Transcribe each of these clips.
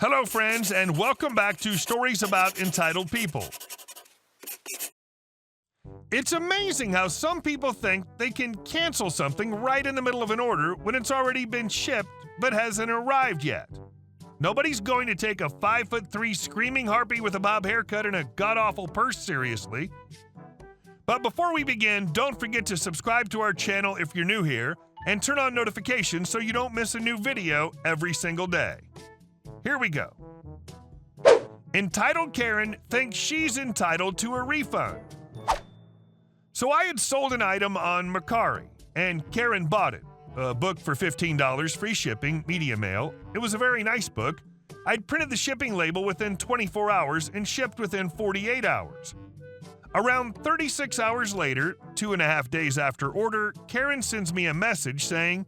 Hello, friends, and welcome back to Stories About Entitled People. It's amazing how some people think they can cancel something right in the middle of an order when it's already been shipped but hasn't arrived yet. Nobody's going to take a 5'3" screaming harpy with a bob haircut and a god-awful purse seriously. But before we begin, don't forget to subscribe to our channel if you're new here and turn on notifications so you don't miss a new video every single day. Here we go. Entitled Karen thinks she's entitled to a refund. So I had sold an item on Mercari, and Karen bought it. A book for $15, free shipping, media mail. It was a very nice book. I'd printed the shipping label within 24 hours and shipped within 48 hours. Around 36 hours later, 2.5 days after order, Karen sends me a message saying,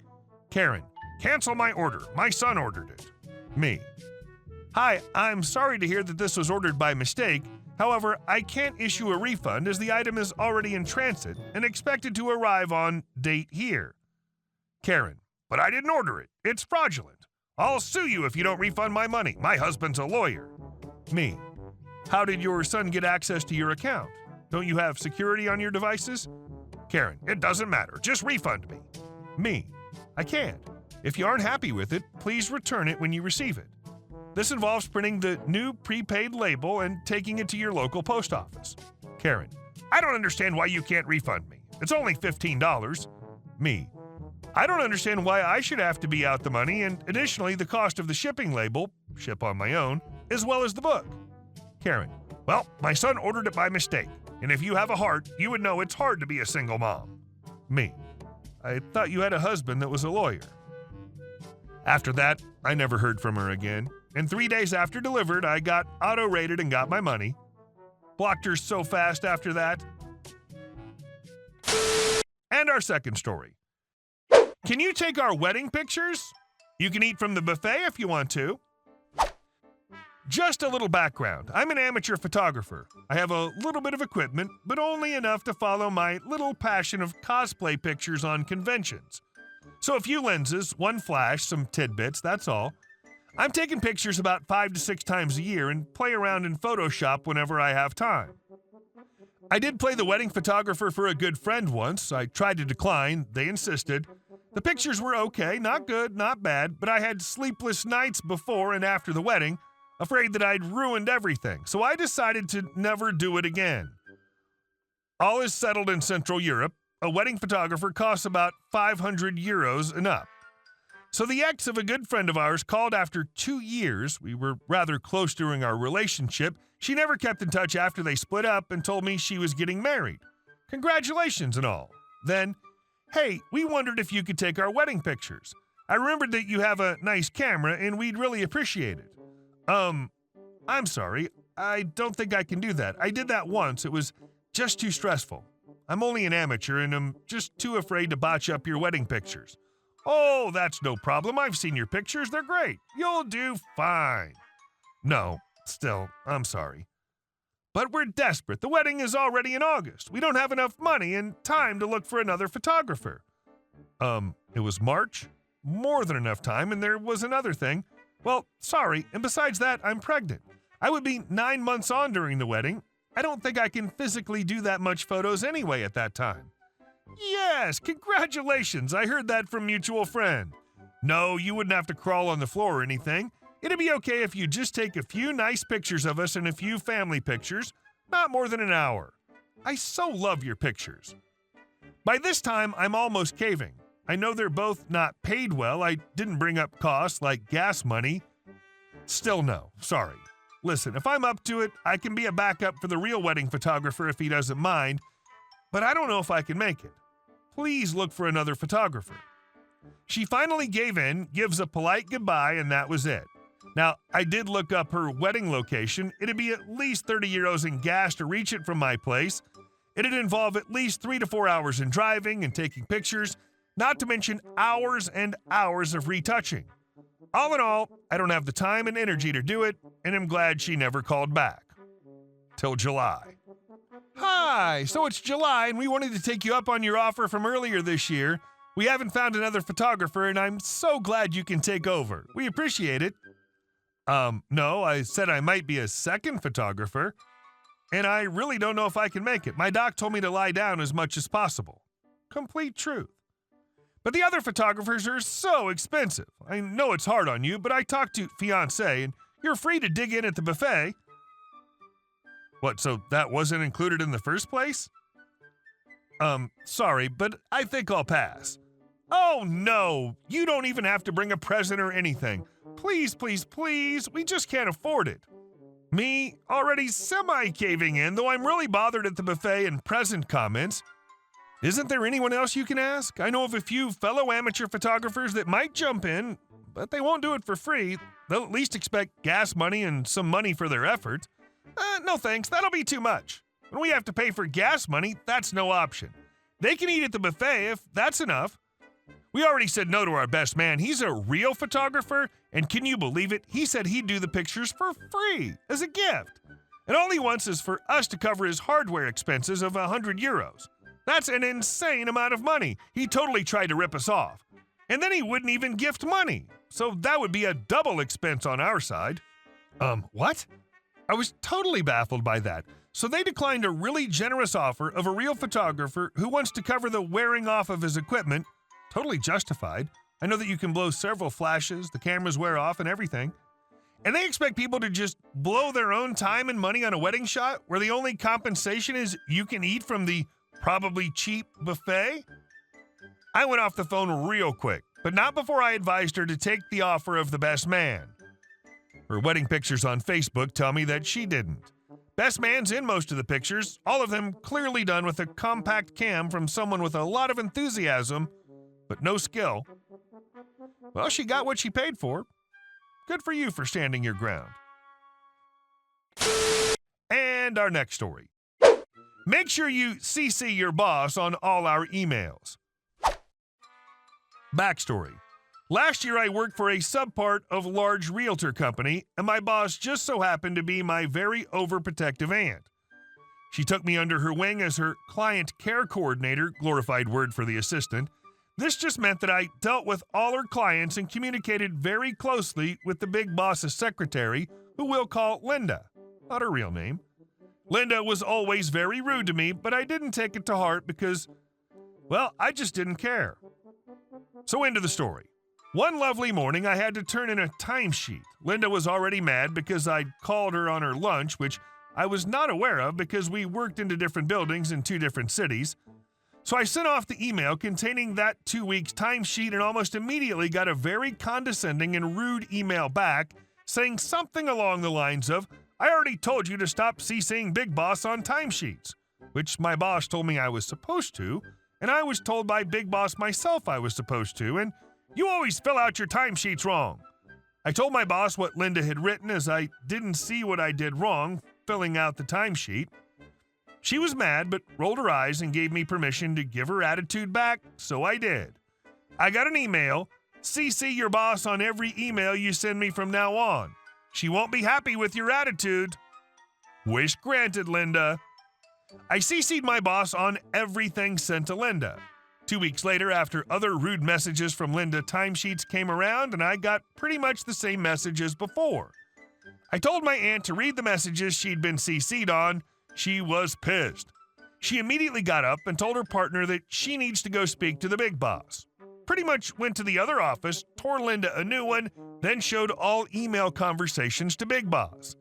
"Karen, cancel my order. My son ordered it." Me. "Hi, I'm sorry to hear that this was ordered by mistake. However, I can't issue a refund as the item is already in transit and expected to arrive on date here." Karen, "But I didn't order it. It's fraudulent. I'll sue you if you don't refund my money. My husband's a lawyer." Me. "How did your son get access to your account? Don't you have security on your devices?" Karen, "It doesn't matter. Just refund me." Me. "I can't. If you aren't happy with it, please return it when you receive it. This involves printing the new prepaid label and taking it to your local post office." Karen, "I don't understand why you can't refund me. It's only $15. Me. "I don't understand why I should have to be out the money and additionally the cost of the shipping label, ship on my own, as well as the book." Karen, "Well, my son ordered it by mistake, and if you have a heart, you would know it's hard to be a single mom." Me. "I thought you had a husband that was a lawyer." After that, I never heard from her again. And 3 days after delivered, I got auto-rated and got my money. Blocked her so fast after that. And our second story. Can you take our wedding pictures? You can eat from the buffet if you want to. Just a little background. I'm an amateur photographer. I have a little bit of equipment, but only enough to follow my little passion of cosplay pictures on conventions. So a few lenses, one flash, some tidbits, that's all. I'm taking pictures about 5 to 6 times a year and play around in Photoshop whenever I have time. I did play the wedding photographer for a good friend once. I tried to decline. They insisted. The pictures were okay, not good, not bad, but I had sleepless nights before and after the wedding, afraid that I'd ruined everything, so I decided to never do it again. All is settled in Central Europe. A wedding photographer costs about €500 and up. So the ex of a good friend of ours called after 2 years. We were rather close during our relationship. She never kept in touch after they split up and told me she was getting married. Congratulations and all. Then, "Hey, we wondered if you could take our wedding pictures. I remembered that you have a nice camera and we'd really appreciate it." I'm sorry. I don't think I can do that. I did that once. It was just too stressful. I'm only an amateur and I'm just too afraid to botch up your wedding pictures." "Oh, that's no problem. I've seen your pictures. They're great. You'll do fine." No, still, I'm sorry. "But we're desperate. The wedding is already in August. We don't have enough money and time to look for another photographer." It was March? More than enough time, and there was another thing. "Well, sorry, and besides that, I'm pregnant. I would be 9 months on during the wedding. I don't think I can physically do that much photos anyway at that time." "Yes, congratulations. I heard that from mutual friend. No, you wouldn't have to crawl on the floor or anything. It'd be okay if you just take a few nice pictures of us and a few family pictures, not more than an hour. I so love your pictures." By this time, I'm almost caving. I know they're both not paid well. I didn't bring up costs like gas money. Still no, sorry. Listen, if I'm up to it, I can be a backup for the real wedding photographer if he doesn't mind, but I don't know if I can make it. Please look for another photographer. She finally gave in, gives a polite goodbye, and that was it. Now, I did look up her wedding location. It'd be at least €30 in gas to reach it from my place. It'd involve at least 3 to 4 hours in driving and taking pictures, not to mention hours and hours of retouching. All in all, I don't have the time and energy to do it, and I'm glad she never called back. Till July. "Hi, so it's July, and we wanted to take you up on your offer from earlier this year. We haven't found another photographer, and I'm so glad you can take over. We appreciate it." No, I said I might be a second photographer, and I really don't know if I can make it. My doc told me to lie down as much as possible. Complete truth. But the other photographers are so expensive. I know it's hard on you, but I talked to fiancé, and you're free to dig in at the buffet. What, so that wasn't included in the first place? Sorry, but I think I'll pass. Oh, no, you don't even have to bring a present or anything. Please, please, please, we just can't afford it. Me, already semi-caving in, though I'm really bothered at the buffet and present comments. Isn't there anyone else you can ask? I know of a few fellow amateur photographers that might jump in, but they won't do it for free. They'll at least expect gas money and some money for their effort. No thanks, that'll be too much. When we have to pay for gas money, that's no option. They can eat at the buffet if that's enough. We already said no to our best man. He's a real photographer, and can you believe it? He said he'd do the pictures for free, as a gift. And all he wants is for us to cover his hardware expenses of 100 euros. That's an insane amount of money. He totally tried to rip us off. And then he wouldn't even gift money. So that would be a double expense on our side. What? I was totally baffled by that. So they declined a really generous offer of a real photographer who wants to cover the wearing off of his equipment. Totally justified. I know that you can blow several flashes, the cameras wear off and everything. And they expect people to just blow their own time and money on a wedding shot where the only compensation is you can eat from the probably cheap buffet? I went off the phone real quick, but not before I advised her to take the offer of the best man. Her wedding pictures on Facebook tell me that she didn't. Best man's in most of the pictures, all of them clearly done with a compact cam from someone with a lot of enthusiasm, but no skill. Well, she got what she paid for. Good for you for standing your ground. And our next story. Make sure you CC your boss on all our emails. Backstory. Last year I worked for a subpart of large realtor company, and my boss just so happened to be my very overprotective aunt. She took me under her wing as her client care coordinator, glorified word for the assistant. This just meant that I dealt with all her clients and communicated very closely with the big boss's secretary, who we'll call Linda, not her real name. Linda was always very rude to me, but I didn't take it to heart because, well, I just didn't care. So into the story. One lovely morning, I had to turn in a timesheet. Linda was already mad because I'd called her on her lunch, which I was not aware of because we worked into different buildings in 2 different cities. So I sent off the email containing that 2 weeks timesheet and almost immediately got a very condescending and rude email back saying something along the lines of, I already told you to stop CCing Big Boss on timesheets, which my boss told me I was supposed to, and I was told by Big Boss myself I was supposed to, and you always fill out your timesheets wrong. I told my boss what Linda had written as I didn't see what I did wrong filling out the timesheet. She was mad but rolled her eyes and gave me permission to give her attitude back, so I did. I got an email, CC your boss on every email you send me from now on. She won't be happy with your attitude. Wish granted, Linda. I CC'd my boss on everything sent to Linda. 2 weeks later, after other rude messages from Linda, timesheets came around and I got pretty much the same message as before. I told my aunt to read the messages she'd been CC'd on. She was pissed. She immediately got up and told her partner that she needs to go speak to the big boss. Pretty much went to the other office, tore Linda a new one, then showed all email conversations to Big Boss.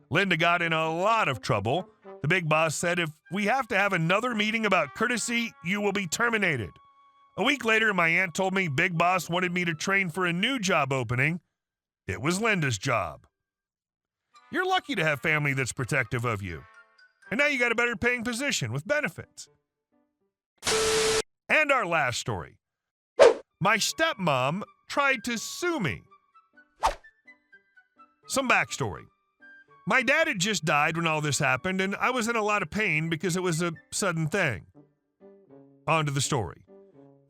Linda got in a lot of trouble. The Big Boss said, if we have to have another meeting about courtesy, you will be terminated. A week later, my aunt told me Big Boss wanted me to train for a new job opening. It was Linda's job. You're lucky to have family that's protective of you. And now you got a better paying position with benefits. And our last story. My stepmom tried to sue me. Some backstory. My dad had just died when all this happened, and I was in a lot of pain because it was a sudden thing. On to the story.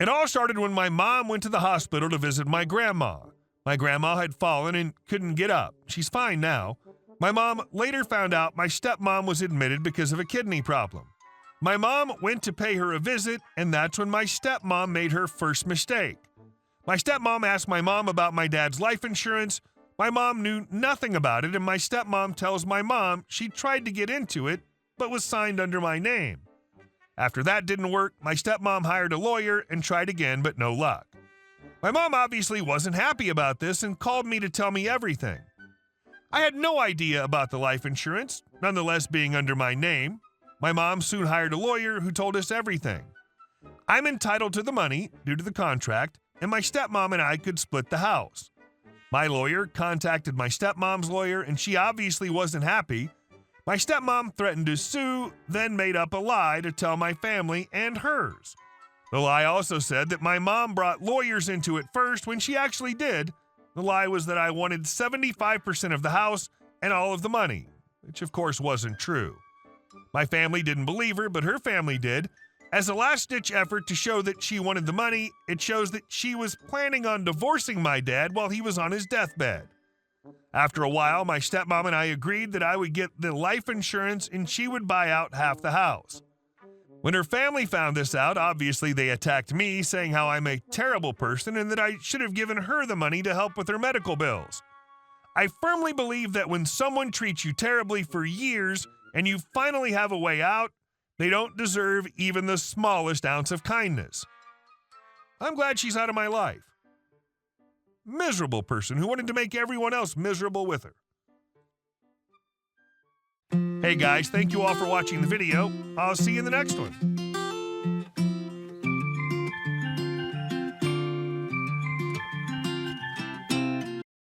It all started when my mom went to the hospital to visit my grandma. My grandma had fallen and couldn't get up. She's fine now. My mom later found out my stepmom was admitted because of a kidney problem. My mom went to pay her a visit, and that's when my stepmom made her first mistake. My stepmom asked my mom about my dad's life insurance, My mom knew nothing about it, and my stepmom tells my mom she tried to get into it, but was signed under my name. After that didn't work, my stepmom hired a lawyer and tried again, but no luck. My mom obviously wasn't happy about this and called me to tell me everything. I had no idea about the life insurance, nonetheless being under my name. My mom soon hired a lawyer who told us everything. I'm entitled to the money due to the contract, and my stepmom and I could split the house. My lawyer contacted my stepmom's lawyer, and she obviously wasn't happy. My stepmom threatened to sue, then made up a lie to tell my family and hers. The lie also said that my mom brought lawyers into it first when she actually did. The lie was that I wanted 75% of the house and all of the money, which of course wasn't true. My family didn't believe her, but her family did. As a last-ditch effort to show that she wanted the money, it shows that she was planning on divorcing my dad while he was on his deathbed. After a while, my stepmom and I agreed that I would get the life insurance and she would buy out half the house. When her family found this out, obviously they attacked me, saying how I'm a terrible person and that I should have given her the money to help with her medical bills. I firmly believe that when someone treats you terribly for years and you finally have a way out, they don't deserve even the smallest ounce of kindness. I'm glad she's out of my life. Miserable person who wanted to make everyone else miserable with her. Hey guys, thank you all for watching the video. I'll see you in the next one.